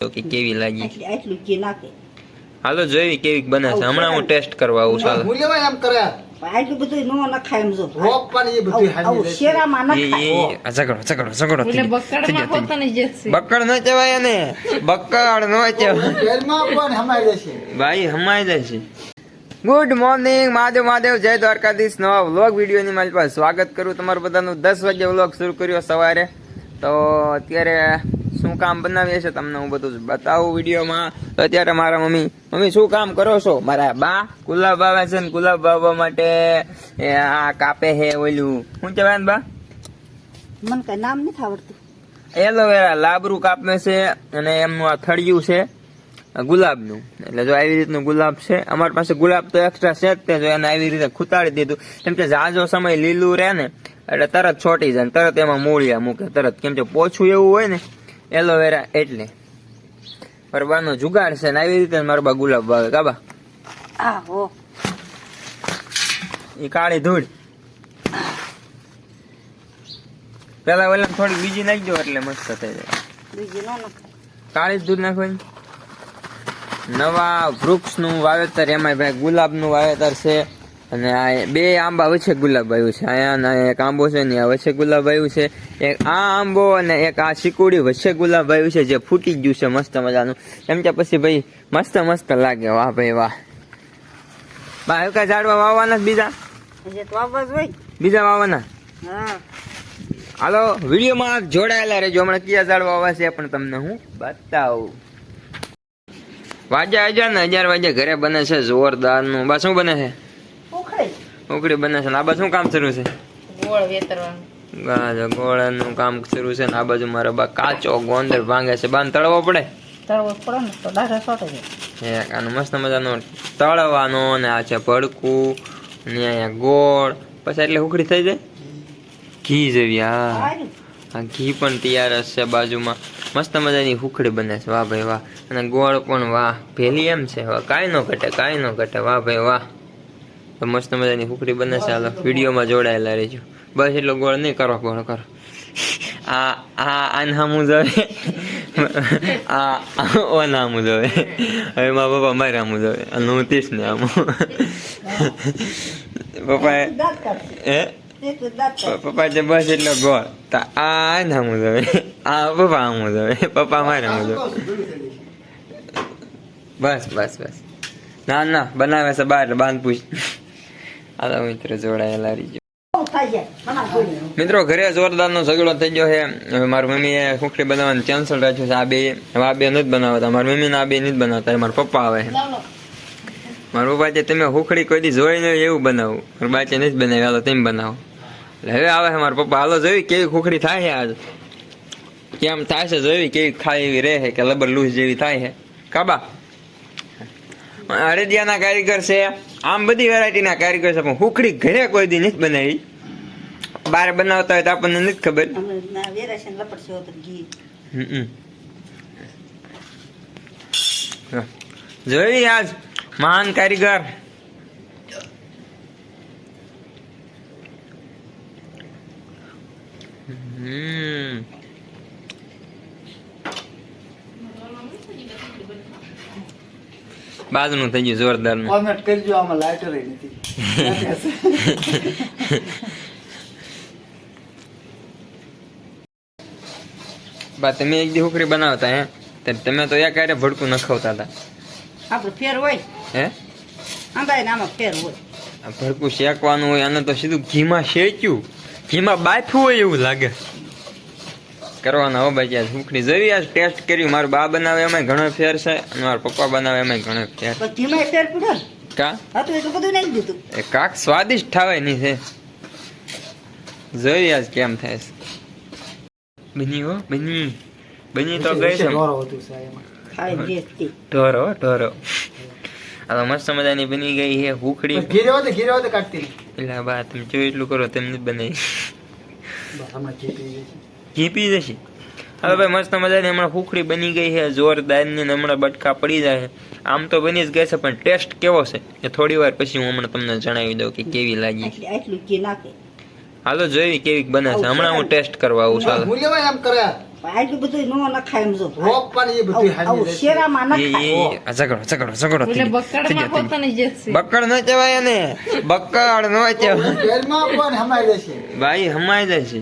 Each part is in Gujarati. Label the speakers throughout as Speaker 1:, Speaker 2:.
Speaker 1: કે કેવી લાગી.
Speaker 2: આટલું કે નાખે.
Speaker 1: હાલો જોઈ કેવી બને છે. હમણાં હું ટેસ્ટ કરવા આવું. ચાલો
Speaker 3: હું લેવાય એમ કરે
Speaker 2: આટલું બધું નો નખાય એમ જો.
Speaker 3: રોપ પણ એ બધું હાલી લે.
Speaker 2: શેરામાં નખાય.
Speaker 1: ઝઘડો બક્કડ ન કહેવાય ને. બક્કડ ન કહેવાય.
Speaker 3: ઘરમાં પણ હમાઈ લેશે.
Speaker 1: ભાઈ હમાઈ જશે. ગુડ મોર્નિંગ મહાદેવ જય દ્વારકાધીશ. નવા વ્લોગ વિડીયોની મારી પાસે સ્વાગત કરું તમારું બધાનું. 10 વાગે વ્લોગ શરૂ કર્યો સવારે. તો અત્યારે શું કામ બનાવીએ છે તમને હું બધું બતાવું વિડીયોમાં. તો અત્યારે મારા મમ્મી શું કામ કરો છો? મારા બા ગુલાબ આવે છે ને ગુલાબ વાવવા માટે આ કાપે છે ઓલું શું કહેવાય ને બા?
Speaker 2: મને કઈ નામ નથી આવડતું.
Speaker 1: એલોવેરા લાબરું કાપે છે અને એમનું આ થળિયું છે ગુલાબનું. એટલે જો આવી રીતનું ગુલાબ છે અમારી પાસે. ગુલાબ તો એક્સ્ટ્રા છે જ તે. જો એને આવી રીતે ખૂતાડી દીધું કેમ કે ઝાઝો સમય લીલું રહે ને એટલે તરત છોટી જાય, તરત એમાં મૂળિયા મૂકે તરત. કેમ કે પોછું એવું હોય ને એલોવેરા એટલે પરવાનો જુગાડ છે ને આવી રીતે મારા બા ગુલાબ વાવે. કાબા
Speaker 2: આહો
Speaker 1: એ કાળી ધૂળ પેલા ઓલા થોડી બીજી નાખજો એટલે મસ્ત થઈ જાય.
Speaker 2: બીજી નો નખાય.
Speaker 1: કાળી જ ધૂળ નાખવાની. નવા વૃક્ષનું વાવેતર એમાં ભાઈ ગુલાબનું વાવેતર છે. અને આ બે આંબા વચ્ચે ગુલાબ આવ્યું છે. અહીંયા એક આંબો છે ને આ વચ્ચે ગુલાબ આવ્યું છે. એક આ આંબો અને એક આ શીકુડી વચ્ચે ગુલાબ આવ્યું છે જે ફૂટી ગયું છે મસ્ત મજાનું. એમ કે પછી ભાઈ મસ્ત લાગે. વાહ ભાઈ વાહ. બા હલકા ઝાડવા વાવવાના જ બીજા?
Speaker 2: હજી તો વાવવા જ હોય.
Speaker 1: બીજા વાવવાના?
Speaker 2: હા.
Speaker 1: હાલો વિડીયોમાં જોડાયેલા રહેજો. હમણાં કયા ઝાડવા વાવવા છે પણ તમને હું બતાવું. વાગ્યા 11 વાગે ઘરે બને છે જોરદાર નું. બા શું બને છે? ઉકળી બને છે. આ બાજુ શું કામ શરૂ છે?
Speaker 2: ગોળ વેતરવાનું.
Speaker 1: ગોળનું કામ શરૂ છે ને આ બાજુ મારા બા કાચો ગોંદર ભાંગે છે. બાન તળવો પડે.
Speaker 2: તળવો પડે ને તો ડાઢા છોટે જાય.
Speaker 1: આનો મસ્ત મજાનો તળવાનો ને આ છે ભડકું ને અહીંયા ગોળ. પછી એટલે ઉકળી થઈ જાય ઘી જેવી. હા ઘી પણ તૈયાર છે બાજુમાં. મસ્ત મજાની હુખડી બને છે. વાહ ભાઈ વાહ. અને ગોળ પણ વાહ ભેલી એમ છે. કાંઈ ન ઘટે. વાહ ભાઈ વાહ. તો મસ્ત મજાની હુખડી બને છે. હાલો વિડીયોમાં જોડાયેલા રહેજો. બસ એટલો ગોળ નહીં કરો. ગોળ કરો. આ નામું જોવે. ઓ નામું જોવે. હવે મારા પપ્પા મારે આમું જોવે અને હું తీસ ને આમું. પપ્પાએ પપ્પા જે બસ એટલો ગોળ. તો આ નામું જોવે. આ પપ્પા આમું જોવે. પપ્પા મારે આમું જોવે. બસ ના બનાવે છે બાર બાંધ પૂછ. હાલો મિત્રો જોડાયેલા રહીજો. મિત્રો ઘરે જોરદાર નો ઝઘડો થઈ ગયો છે. હવે મારી મમ્મીએ ખુખડી બનાવવાનું કેન્સલ રાખ્યું છે. આ બે નથી બનાવતા. મારી મમ્મી આ બે નથી બનાવતા. મારા પપ્પા આવે છે. મારા પપ્પા છે તમે ખુખડી કોઈ દી જોઈ નહીં એવું બનાવું. મારા બાચે નથી બનાવી. હાલો તમે બનાવો. એટલે હવે આવે છે મારા પપ્પા. હાલો જોઈ કેવી ખુખડી થાય છે આજ. કેમ થાય છે જોઈ કેવી ખાય એવી રહે છે કે લબર લૂસ જેવી થાય છે. કાબા અરેડિયાના કારીગર છે. આમ બધી વેરાયટીના કારીગર છે પણ હુખડી ઘરે કોઈ દી નથી બનાવી. બહાર બનાવતા હોય તો આપણને નથી ખબર. જોઈ આજ મહાન કારીગર. બાજુનું થઈ ગયું જોરદાર નું.
Speaker 3: કોમેન્ટ કરજો. આમાં લાઈટર નથી.
Speaker 1: બા તમે એક દી હુખડી બનાવતા હે તમે તો એક આરે ભડકું નખાવતા હતા.
Speaker 2: આપણે ફેર હોય
Speaker 1: હે
Speaker 2: આંબાય ને આમાં ફેર હોય.
Speaker 1: આ ભડકું શેકવાનું હોય આને તો સીધું ઘીમાં શેક્યું. ઘીમાં બાફ્યું હોય એવું લાગે. કરવાના હો ભાઈ. હુખડી જોઈ આજ ટેસ્ટ કર્યું. મારું બા બનાવે એમાં ઘણો ફેર છે અને મારા પપ્પા બનાવે એમાં ઘણો ફેર.
Speaker 2: ઘીમાં ફેર પડ્યો
Speaker 1: કા
Speaker 2: હતું એટલું બધું નાખી દીધું.
Speaker 1: એ કાક સ્વાદિષ્ટ થાય નહીં છે. જોઈ આજ કેમ થાય છે. બની તો ગઈ છે. ઢોરો હવે મસ્ત મજાની બની ગઈ છે હુખડી.
Speaker 3: ઘીરે કાઢતી
Speaker 1: એટલે બા તમે જો એટલું કરો તેમ બનાવી. ઘી પી જશે. હવે ભાઈ મસ્ત મજાની હમણાં હુખડી બની ગઈ છે જોરદાર ની. હમણાં બટકા પડી જાય. આમ તો બની જ ગઈ છે પણ ટેસ્ટ કેવો છે એ થોડી વાર પછી હું હમણાં તમને જણાવી દઉં કે કેવી લાગી.
Speaker 2: આટલું કે નાખે.
Speaker 1: હાલો જોઈ કેવી બને છે. હમણાં હું ટેસ્ટ કરવા આવું. ચાલો
Speaker 3: હું લેવાય એમ કરે
Speaker 2: આટલું બધું નો નખાય એમ જો
Speaker 3: રોપવાની એ બધું હાની
Speaker 2: આવું
Speaker 3: રહેશે.
Speaker 2: શેરામાં
Speaker 1: એ
Speaker 2: નખાય
Speaker 1: ઝઘડો
Speaker 4: એટલે બક્કડમાં પોતાની જ છે.
Speaker 1: બક્કડ ન કહેવાય એને બક્કડ ન કહેવાય
Speaker 3: ઘરમાં પણ હમાઈ રહેશે.
Speaker 1: ભાઈ હમાઈ જાય છે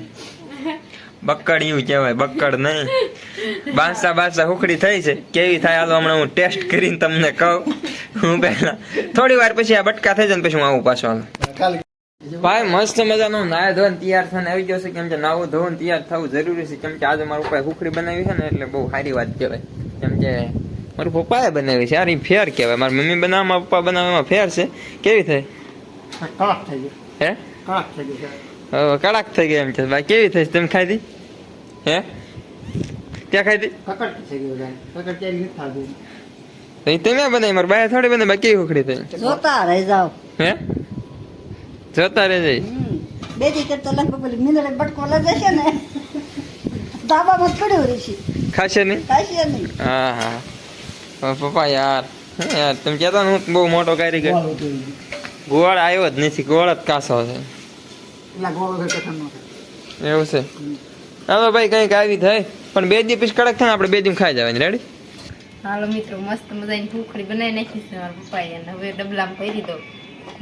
Speaker 1: બક્કડ એવું કહેવાય બક્કડ નહીં બાસા હુકડી થઈ છે કેવી થાય હાલો હમણાં હું ટેસ્ટ કરીને તમને કહું હું પહેલા થોડી વાર પછી આ બટકા થઈ જાય ને પછી હું આવું પાછો હાલો.
Speaker 3: ખાલી
Speaker 1: ભાઈ મસ્ત મજાનો નાય ધોઈને તૈયાર થઈને આવી ગયો છે કેમ કે નાવું ધોઈને તૈયાર થવું જરૂરી છે કેમ કે આજે મારા પપ્પાએ હુકડી બનાવી છે ને એટલે બહુ સારી વાત કહેવાય કેમ કે મારા પપ્પાએ બનાવી છે યાર એ ફેર કહેવાય મારી મમ્મી બનાવવામાં પપ્પા બનાવવામાં ફેર છે કેવી થઈ
Speaker 3: કડક થઈ ગયું.
Speaker 1: હે
Speaker 3: કડક થઈ ગયું.
Speaker 1: હવે કડાક થઈ ગઈ એમ છે ભાઈ કેવી થઈ તમે ખાઈ દી હે ક્યાં ખાઈ દી
Speaker 3: કકડ થઈ ગયું જાય. કકડ ક્યારેય નથી થાતું.
Speaker 1: તો ઈ તમે બનાવી મારા બાય થોડી બનાવી બાકી કેવી હુકડી થઈ
Speaker 2: જોતા રહી જાવ
Speaker 1: હે જોતા રહે જઈ
Speaker 2: બે દી કરતા લગભગ પેલી મિનરે બટકો લઈ જશે ને ધાબામાં જ પડ્યો રહેશે
Speaker 1: ખાશે નહીં
Speaker 2: ખાશે નહીં
Speaker 1: હા હા હવે પપ્પા યાર હે યાર તમે કહેતા ને હું બહુ મોટો કારીગર
Speaker 3: ગોળ હતું.
Speaker 1: ગોળ આવ્યો જ નથી ગોળ જ કાસો છે
Speaker 3: એટલા ગોળ વગર કઠણ ન થાય.
Speaker 1: એવું છે હાલો ભાઈ કંઈક આવી થાય પણ બે દી પછી કડક થાય ને આપણે બે દી ખાઈ જવાની રેડી
Speaker 4: હાલો મિત્રો મસ્ત મજાની ભૂખડી બનાવી નાખી છે મારા પપ્પાએ અને હવે ડબલામાં ભરી દો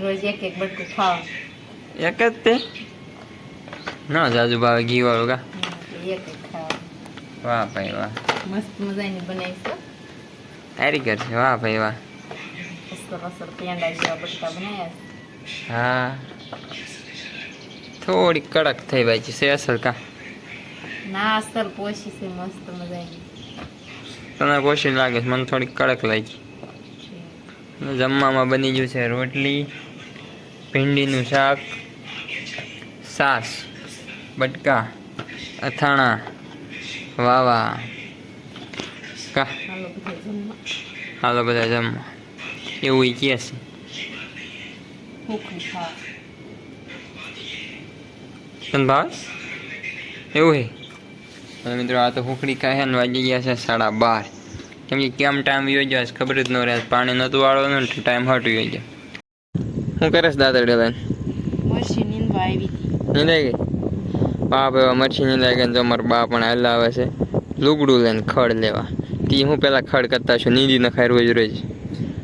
Speaker 4: રોજ એક બટકું ખાવા
Speaker 1: એક જ તે ના જાજુ ભાવે ઘી વાળું કા
Speaker 4: એક ખાવા
Speaker 1: વાહ ભાઈ વાહ
Speaker 4: મસ્ત મજાની બનાવી છે
Speaker 1: સારી કર છે વાહ ભાઈ વાહ
Speaker 4: અસર પેંડા જેવા બટકા બનાવ્યા
Speaker 1: હા થોડી કડક થઈ ભાઈ છે અસર કા
Speaker 4: છે ના અસર પોશી છે મસ્ત મજાની
Speaker 1: તને કોશિશ લાગે છે મને થોડી કડક લાગી જમવામાં બની ગયું છે રોટલી ભીંડીનું શાક છાશ બટકા અથાણા વાવા કા
Speaker 4: હાલો બધા જમવા
Speaker 1: હાલો બધા જમવા એવું ઈ કહે છે
Speaker 4: ભૂખડી ખાવા
Speaker 1: તને ભાવે એવું હે હવે મિત્રો આ તો હુકડી ખાય ને વાગી ગયા છે 12:30 કેમ કે કેમ ટાઈમ યોજ્યો છે ખબર જ ન રહે પાણી નહોતું વાળવાનું ને ટાઈમ હટ યોજ્યો શું કરે છે દાદા ડેલાને
Speaker 4: મરસી નીંદવા આવી હતી
Speaker 1: નીંદાઈ ગઈ બાપ એવા મરચી નીંદાઈ ગઈ ને તો અમારા બા પણ હાલ આવે છે લુગડું લઈને ખડ લેવા તી હું પેલા ખડ કરતા છું નીંદી ન ખાય રોજ રોજ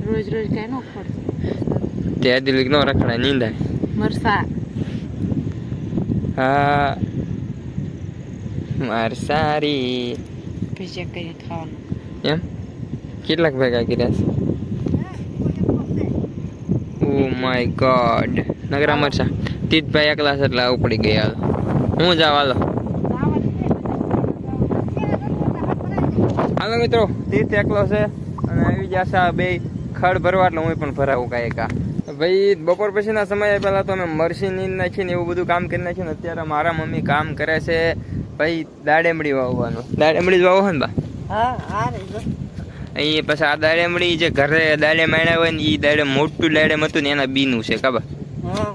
Speaker 4: રોજ રોજ કઈ નો ખોડતો
Speaker 1: તે દિલીક ન રખડાય નીંદાય
Speaker 4: મરસા
Speaker 1: હા માર સારી
Speaker 4: ભજીયા કરીને ખાવાનું
Speaker 1: એમ કેટલાક ભેગા કર્યા છે ઓ માય ગોડ નગરા મરચા તીતભાઈ એકલા છે એટલે ઉપડી ગયા હું જાવ હાલો હાલો મિત્રો તીર્થ એકલો છે અને આવી જશે આ બે ખડ ભરવા એટલે હું પણ ભરાવું કાંઈ કા ભાઈ બપોર પછીના સમયે પહેલાં તો અમે મરસી નીંદ નાખીને એવું બધું કામ કરી નાખ્યું ને અત્યારે મારા મમ્મી કામ કરે છે ભાઈ દાડેમડી વાવવાનું દાડેમડી જ વાવો ને બા
Speaker 2: હા હા રહી જો
Speaker 1: અહીં પછી આ દાડેમડી જે ઘરે દાડે માણ્યા હોય ને એ દાડે મોટું દાડેમ હતું ને એના બીનું છે ખબર
Speaker 2: હા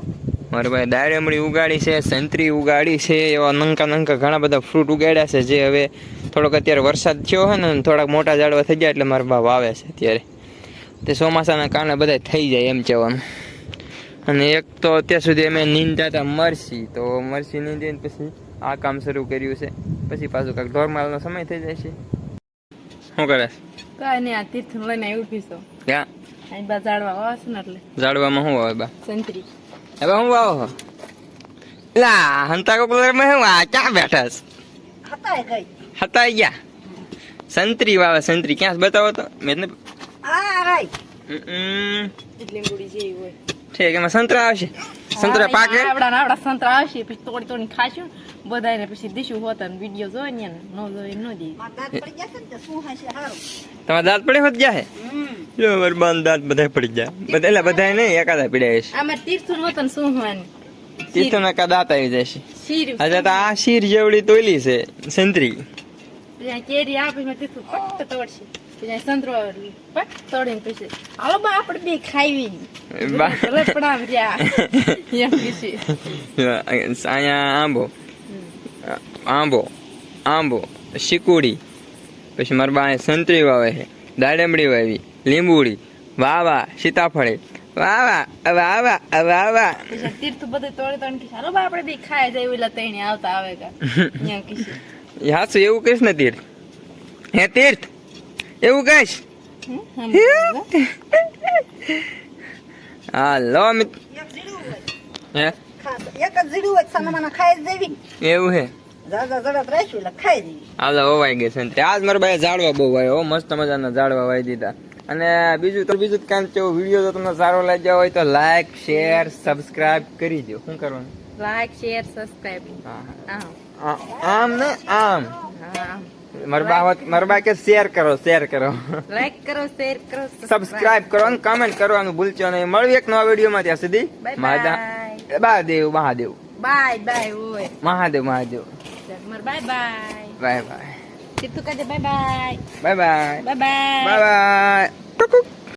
Speaker 1: મારે ભાઈ દાડેમડી ઉગાડી છે સંતરી ઉગાડી છે એવા નંકા નંકા ઘણા બધા ફ્રૂટ ઉગાડ્યા છે જે હવે થોડોક અત્યારે વરસાદ થયો હોય ને થોડાક મોટા ઝાડવા થઈ ગયા એટલે મારા બા વાવે છે અત્યારે તે ચોમાસાના કારણે બધા થઈ જાય એમ કહેવાનું અને એક તો અત્યાર સુધી અમે નીંદતા હતા મરસી તો મરસી નીંદીને પછી આ કામ શરૂ કર્યું છે પછી પાછું કાંઈક નોર્મલનો સમય થઈ જાય છે શું કરે
Speaker 4: કાંઈ નહીં આ તીર્થ લઈને આવી ઉભી છો
Speaker 1: ક્યાં
Speaker 4: અહીં બા ઝાડવા વાવા છે ને એટલે
Speaker 1: ઝાડવામાં શું આવે બા
Speaker 4: સંતરી
Speaker 1: હવે હું વાવો છો લા હંતા કોકલરમાં હું આ ક્યાં બેઠા છે
Speaker 2: હતા ગઈ
Speaker 1: હતા ગયા સંતરી વાવે સંતરી ક્યાં બતાવો તો મેં
Speaker 2: આ રાઈ
Speaker 4: લીંબુડી જેવી હોય
Speaker 1: ઠીક એમાં સંતરા આવશે સંતરા પાકે
Speaker 4: આવડા સંતરા આવશે પછી તોડી તોડી ખાશું બધાને પછી દીશું હોતા વિડીયો જોઈ ને નો જોઈ નો દે
Speaker 2: દાંત પડી જશે ને તો શું હશે હારું
Speaker 1: તમારા દાંત પડે હોત ગયા હે જો બરબાન દાંત બધા પડી ગયા બધા એટલે બધા નહીં એકાદા પીડ્યા છે
Speaker 4: આમાં તીર્થ હોતા શું હોવાની
Speaker 1: તીર્થો ના કા દાંત આવી જશે
Speaker 4: શીર
Speaker 1: આજે તો આ શીર જેવડી તોયલી છે સંતરી
Speaker 4: ત્યાં કેરી આપે માં તીર્થ પટ તોડશે ત્યાં સંતરો પટ તોડીને પછી હાલો બા આપણે બે ખાવી પડાવ રહ્યા એમ કીધી
Speaker 1: અહીંયા આંબો શીકુડી પછી મારા બા સંતરી વાવે છે દાડમડી વાવી લીંબુડી વાવા સીતાફળી વાવા
Speaker 4: તીર્થ બધું તોડી તોડી કીધું હાલો બા આપણે બે ખાઈ જાય ઓલા તઈને આવતા આવે કા એમ કીધું
Speaker 1: એ હાસુ એવું કહીશ ને તીર્થ, હે તીર્થ એવું કહીશ. હાલો મિત્ર,
Speaker 2: એક જીડું હોય
Speaker 1: હે
Speaker 2: ખાસ એક જ જીડું હોય સાનામાના ખાઈ જ દેવી
Speaker 1: એવું હે.
Speaker 2: ઝાઝા જડત રાખ્યું એટલે ખાઈ દેવી.
Speaker 1: હાલો વવાઈ ગઈ છે ને આજ મારા ભાઈ ઝાડવા બહુ વાયો, મસ્ત મજાના ઝાડવા વાઈ દીધા. અને બીજું કામ છે, વિડીયો જો તમને સારો લાગ્યો હોય તો લાઈક શેર સબસ્ક્રાઇબ કરી દો. શું કરવાનું?
Speaker 4: Like share subscribe.
Speaker 1: આમ ને આમ
Speaker 4: હા,
Speaker 1: મારા બા કે શેર કરો
Speaker 4: લાઈક કરો, શેર કરો,
Speaker 1: સબસ્ક્રાઇબ કરો અને કમેન્ટ કરવાનું ભૂલશો નહીં. મળવી એક નવા વિડીયોમાં, ત્યાં સુધી
Speaker 4: બાય
Speaker 1: મહાદેવ
Speaker 4: બાય બાય ઓય
Speaker 1: Mahadev
Speaker 4: bye bye
Speaker 1: bye bye
Speaker 4: Tirthu કહે bye bye
Speaker 1: bye bye
Speaker 4: bye bye
Speaker 1: bye by.